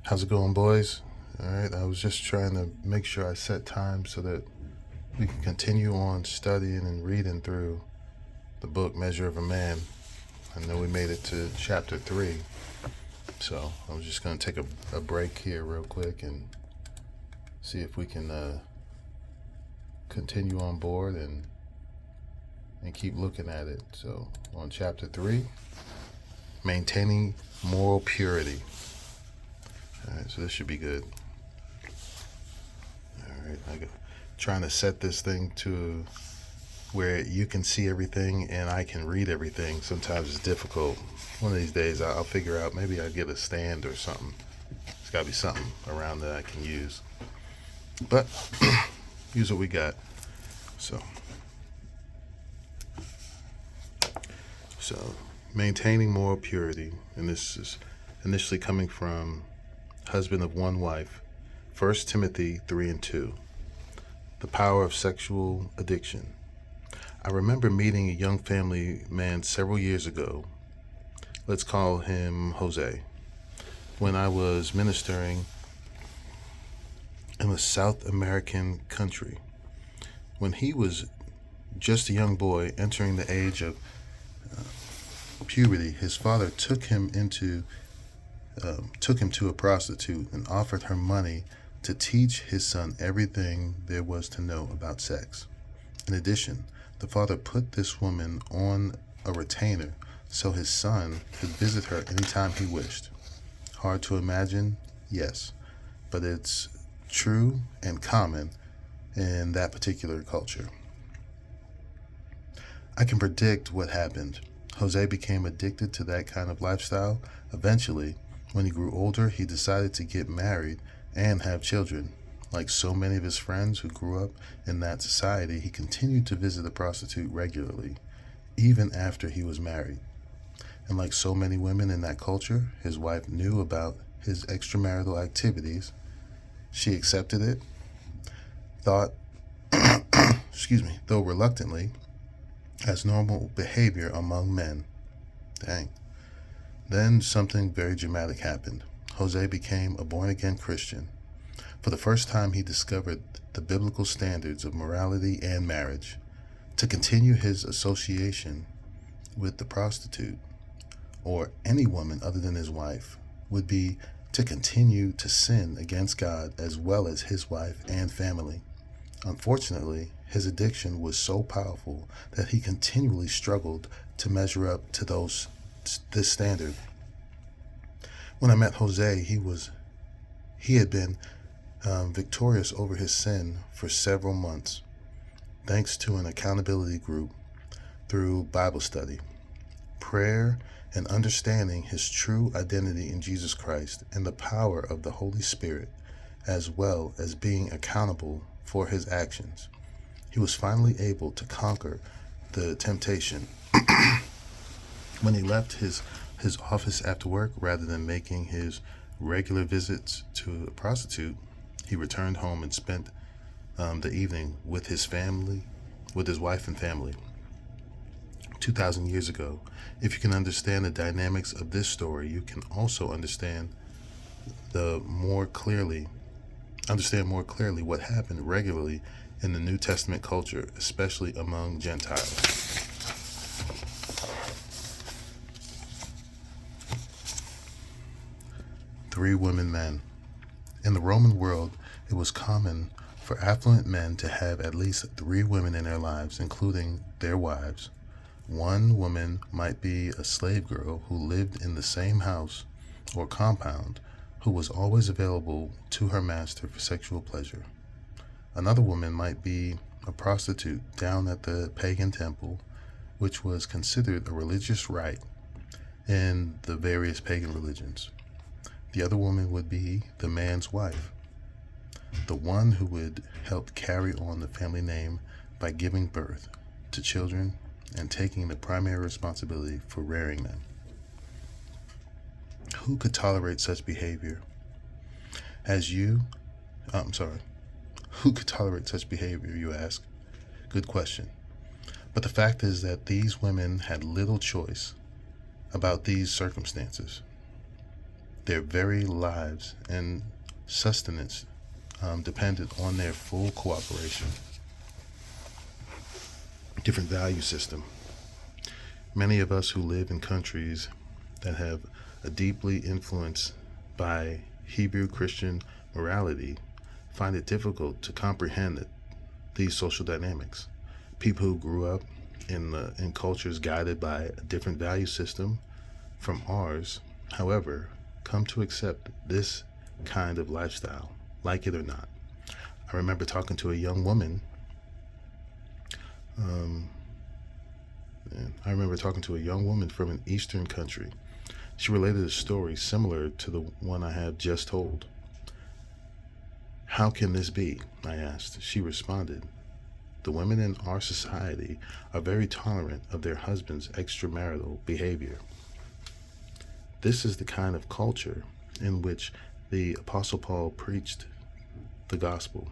How's it going, boys? All right, I was just trying to make sure I set time so that we can continue on studying and reading through the book Measure of a Man. I know we made it to chapter 3, so I was just going to take a break here real quick and see if we can continue on board and keep looking at it. So, on chapter 3, maintaining moral purity. All right, so this should be good. All right, trying to set this thing to where you can see everything and I can read everything. Sometimes it's difficult. One of these days I'll figure out, maybe I'll get a stand or something. There's got to be something around that I can use. But use what we got. So maintaining moral purity, and this is initially coming from Husband of One Wife, 1 Timothy 3:2. The power of sexual addiction. I remember meeting a young family man several years ago. Let's call him Jose. When I was ministering in a South American country. When he was just a young boy entering the age of puberty, his father took him to a prostitute and offered her money to teach his son everything there was to know about sex. In addition, the father put this woman on a retainer so his son could visit her anytime he wished. Hard to imagine? Yes, but it's true and common in that particular culture. I can predict what happened. Jose became addicted to that kind of lifestyle. Eventually, when he grew older, he decided to get married and have children. Like so many of his friends who grew up in that society, he continued to visit the prostitute regularly, even after he was married. And like so many women in that culture, his wife knew about his extramarital activities. She accepted it, thought, though reluctantly, as normal behavior among men. Dang. Then something very dramatic happened. Jose became a born-again Christian. For the first time, he discovered the biblical standards of morality and marriage. To continue his association with the prostitute, or any woman other than his wife, would be to continue to sin against God as well as his wife and family. Unfortunately, his addiction was so powerful that he continually struggled to measure up to this standard. When I met Jose, he had been victorious over his sin for several months, thanks to an accountability group, through Bible study, prayer, and understanding his true identity in Jesus Christ and the power of the Holy Spirit, as well as being accountable for his actions. He was finally able to conquer the temptation. When he left his office after work, rather than making his regular visits to a prostitute, he returned home and spent the evening with his wife and family. 2,000 years ago. If you can understand the dynamics of this story, you can also understand more clearly what happened regularly in the New Testament culture, especially among Gentiles. 3 women men. In the Roman world, it was common for affluent men to have at least 3 women in their lives, including their wives. One woman might be a slave girl who lived in the same house or compound, who was always available to her master for sexual pleasure. Another woman might be a prostitute down at the pagan temple, which was considered a religious rite in the various pagan religions. The other woman would be the man's wife, the one who would help carry on the family name by giving birth to children and taking the primary responsibility for rearing them. Who could tolerate such behavior? Who could tolerate such behavior, you ask? Good question. But the fact is that these women had little choice about these circumstances. Their very lives and sustenance depended on their full cooperation. Different value system. Many of us who live in countries that have a deeply influenced by Hebrew Christian morality find it difficult to comprehend these social dynamics. People who grew up in cultures guided by a different value system from ours, however, come to accept this kind of lifestyle, like it or not. I remember talking to a young woman. From an Eastern country. She related a story similar to the one I have just told. How can this be? I asked. She responded, the women in our society are very tolerant of their husband's extramarital behavior. This is the kind of culture in which the Apostle Paul preached the gospel.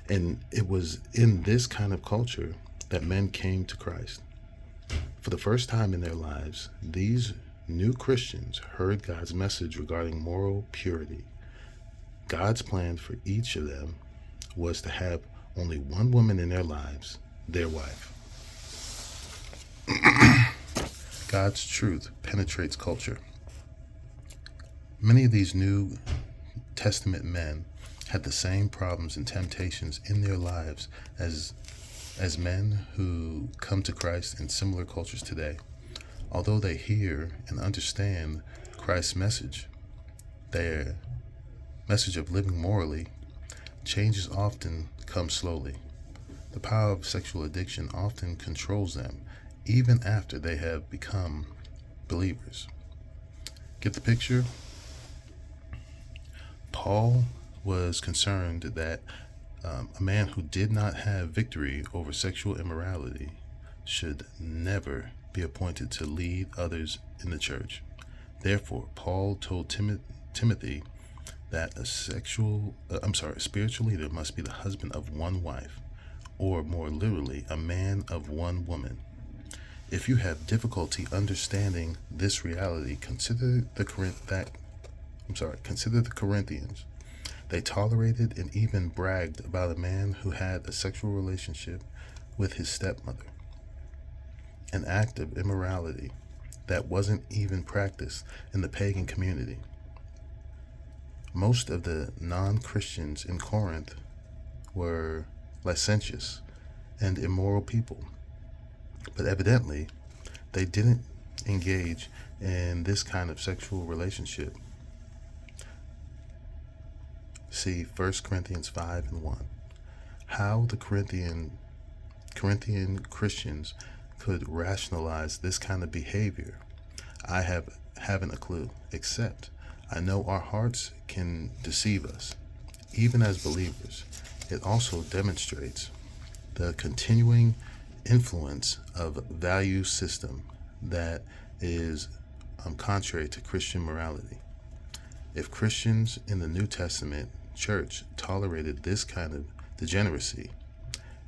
And it was in this kind of culture that men came to Christ. For the first time in their lives, these new Christians heard God's message regarding moral purity. God's plan for each of them was to have only one woman in their lives, their wife. God's truth penetrates culture. Many of these New Testament men had the same problems and temptations in their lives as men who come to Christ in similar cultures today. Although they hear and understand Christ's message, their message of living morally, changes often come slowly. The power of sexual addiction often controls them, even after they have become believers. Get the picture? Paul was concerned that a man who did not have victory over sexual immorality should never be appointed to lead others in the church. Therefore, Paul told Timothy that a spiritual leader must be the husband of one wife, or more literally, a man of one woman. If you have difficulty understanding this reality, consider the Corinthians. They tolerated and even bragged about a man who had a sexual relationship with his stepmother, an act of immorality that wasn't even practiced in the pagan community. Most of the non-Christians in Corinth were licentious and immoral people, but evidently they didn't engage in this kind of sexual relationship. See 1 Corinthians 5:1. How the Corinthian Christians could rationalize this kind of behavior, I haven't a clue, except I know our hearts can deceive us, even as believers. It also demonstrates the continuing influence of value system that is contrary to Christian morality. If Christians in the New Testament church tolerated this kind of degeneracy,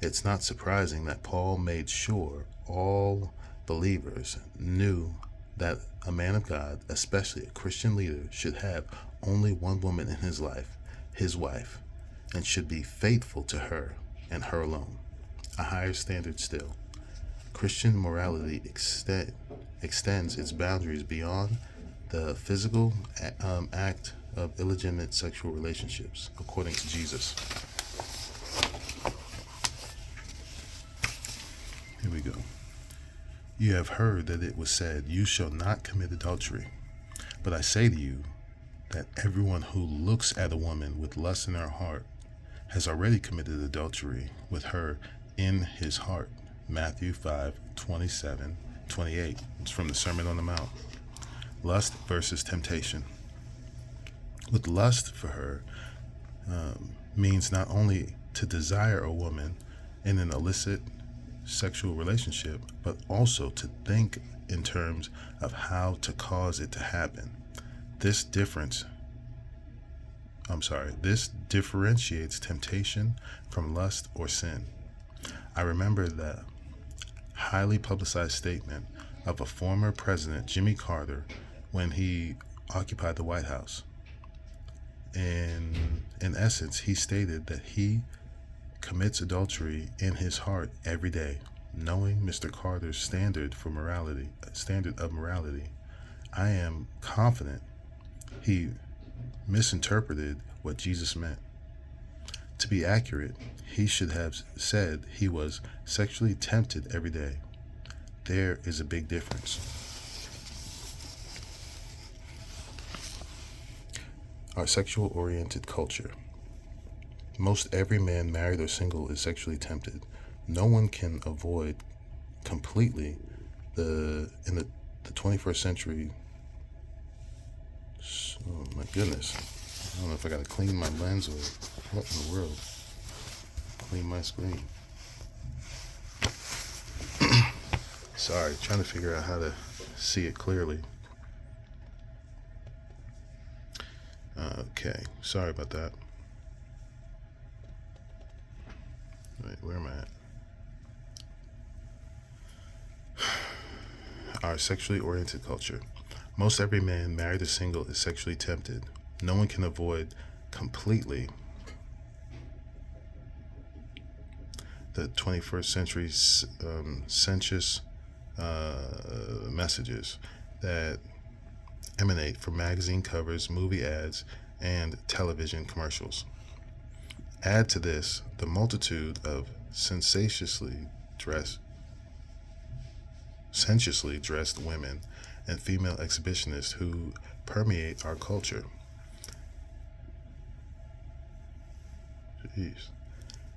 it's not surprising that Paul made sure all believers knew that a man of God, especially a Christian leader, should have only one woman in his life, his wife, and should be faithful to her and her alone. A higher standard still. Christian morality extends its boundaries beyond the physical act of illegitimate sexual relationships, according to Jesus. Here we go. You have heard that it was said, you shall not commit adultery. But I say to you that everyone who looks at a woman with lust in her heart has already committed adultery with her in his heart. Matthew 5:27-28. It's from the Sermon on the Mount. Lust versus temptation. With lust for her means not only to desire a woman in an illicit sexual relationship, but also to think in terms of how to cause it to happen. This differentiates temptation from lust or sin. I remember the highly publicized statement of a former president, Jimmy Carter, when he occupied the White House. And in essence, he stated that he commits adultery in his heart every day, knowing Mr. Carter's standard of morality. I am confident he misinterpreted what Jesus meant. To be accurate, he should have said he was sexually tempted every day. There is a big difference. Our sexual-oriented culture. Most every man, married or single, is sexually tempted. No one can avoid completely in the 21st century. Oh my goodness. I don't know if I gotta clean my lens or what in the world. Clean my screen. Sorry, trying to figure out how to see it clearly. Okay, sorry about that. Wait, where am I at? Our sexually oriented culture. Most every man, married or single, is sexually tempted. No one can avoid completely the 21st century sensuous messages that emanate from magazine covers, movie ads, and television commercials. Add to this the multitude of sensuously dressed women and female exhibitionists who permeate our culture. Jeez.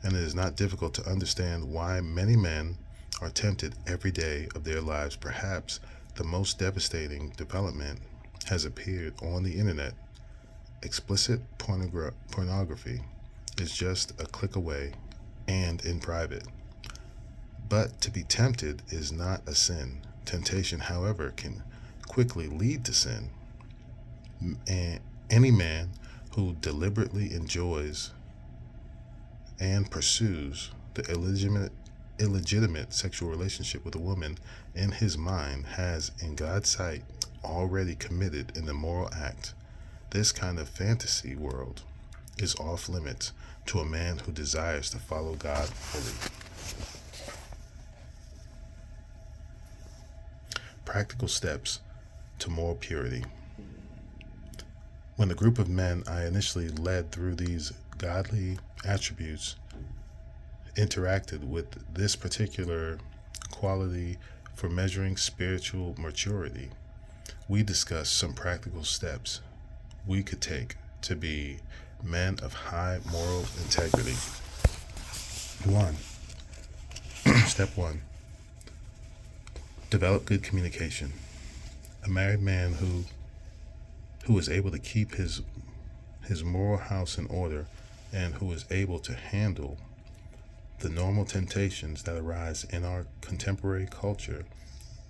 And it is not difficult to understand why many men are tempted every day of their lives. Perhaps the most devastating development has appeared on the internet. Explicit pornography is just a click away and in private. But to be tempted is not a sin. Temptation, however, can quickly lead to sin. And any man who deliberately enjoys and pursues the illegitimate sexual relationship with a woman in his mind has, in God's sight, already committed an immoral act. This kind of fantasy world is off limits to a man who desires to follow God fully. Practical steps to moral purity. When the group of men I initially led through these godly attributes interacted with this particular quality for measuring spiritual maturity, we discussed some practical steps we could take to be men of high moral integrity. Step 1. Develop good communication. A married man who is able to keep his moral house in order and who is able to handle the normal temptations that arise in our contemporary culture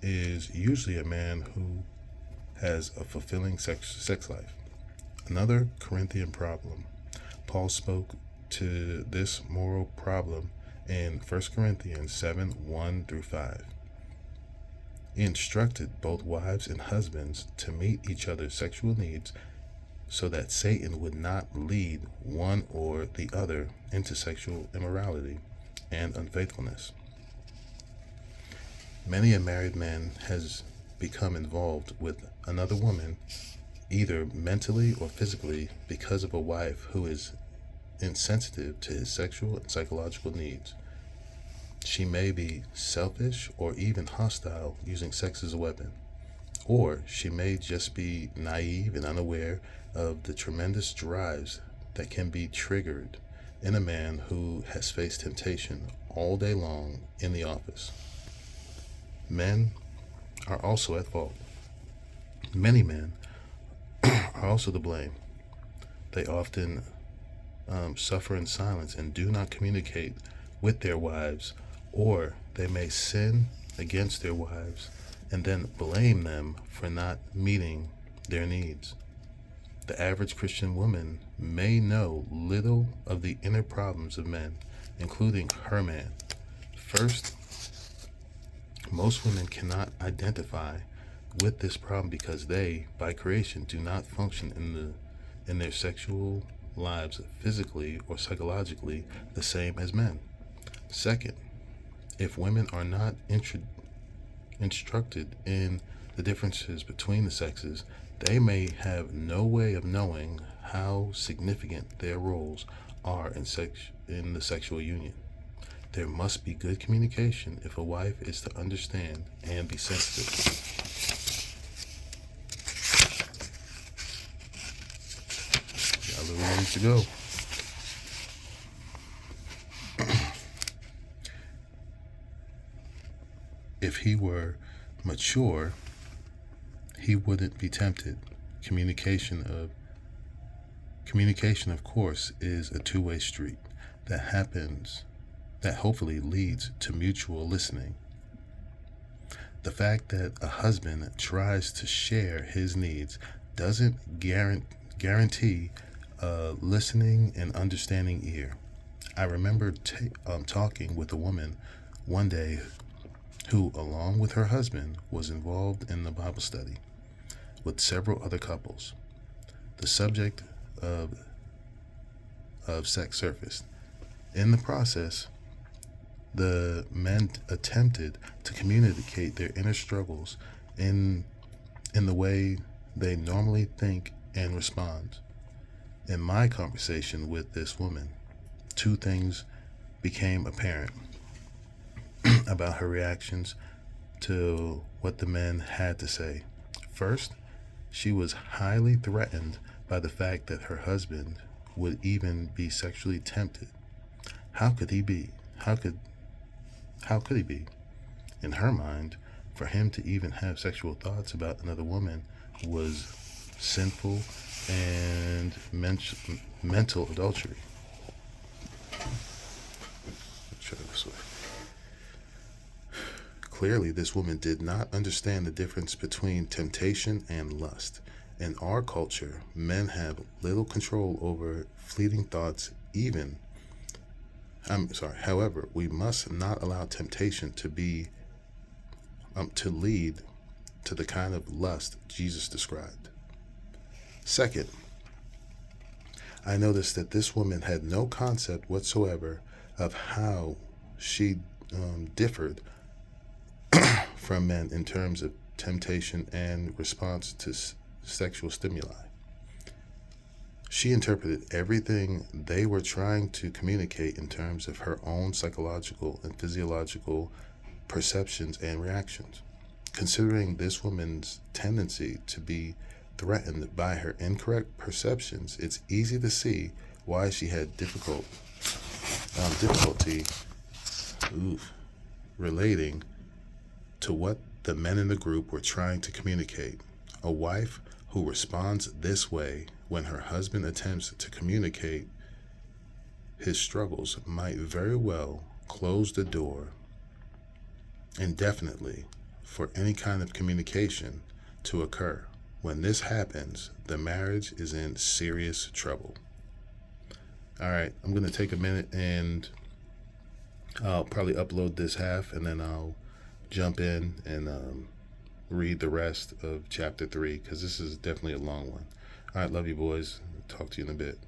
is usually a man who has a fulfilling sex life. Another Corinthian problem. Paul spoke to this moral problem in 1 Corinthians 7:1-5. He instructed both wives and husbands to meet each other's sexual needs so that Satan would not lead one or the other into sexual immorality and unfaithfulness. Many a married man has become involved with another woman, either mentally or physically, because of a wife who is insensitive to his sexual and psychological needs. She may be selfish or even hostile, using sex as a weapon. Or she may just be naive and unaware of the tremendous drives that can be triggered in a man who has faced temptation all day long in the office. Men are also at fault. Many men are also to blame. They often suffer in silence and do not communicate with their wives, or they may sin against their wives and then blame them for not meeting their needs. The average Christian woman may know little of the inner problems of men, including her man. First, most women cannot identify with this problem because they, by creation, do not function in their sexual lives physically or psychologically the same as men. Second, if women are not instructed in the differences between the sexes, they may have no way of knowing how significant their roles are in the sexual union. There must be good communication if a wife is to understand and be sensitive. Got a little ways to go. If he were mature, he wouldn't be tempted. Communication, of course, is a two-way street that hopefully leads to mutual listening. The fact that a husband tries to share his needs doesn't guarantee a listening and understanding ear. I remember talking with a woman one day who, along with her husband, was involved in the Bible study with several other couples. The subject of sex surfaced. In the process, the men attempted to communicate their inner struggles in the way they normally think and respond. In my conversation with this woman, two things became apparent about her reactions to what the men had to say. First, she was highly threatened by the fact that her husband would even be sexually tempted. How could he be? How could he be? In her mind, for him to even have sexual thoughts about another woman was sinful and mental adultery. Let's try this way. Clearly, this woman did not understand the difference between temptation and lust. In our culture, men have little control over fleeting thoughts. However, we must not allow temptation to lead to the kind of lust Jesus described. Second, I noticed that this woman had no concept whatsoever of how she differed from men in terms of temptation and response to sexual stimuli. She interpreted everything they were trying to communicate in terms of her own psychological and physiological perceptions and reactions. Considering this woman's tendency to be threatened by her incorrect perceptions, it's easy to see why she had difficulty relating to what the men in the group were trying to communicate. A wife who responds this way when her husband attempts to communicate his struggles might very well close the door indefinitely for any kind of communication to occur. When this happens, the marriage is in serious trouble. All right, I'm going to take a minute and I'll probably upload this half and then I'll jump in and read the rest of chapter 3 because this is definitely a long one. All right, love you boys. Talk to you in a bit.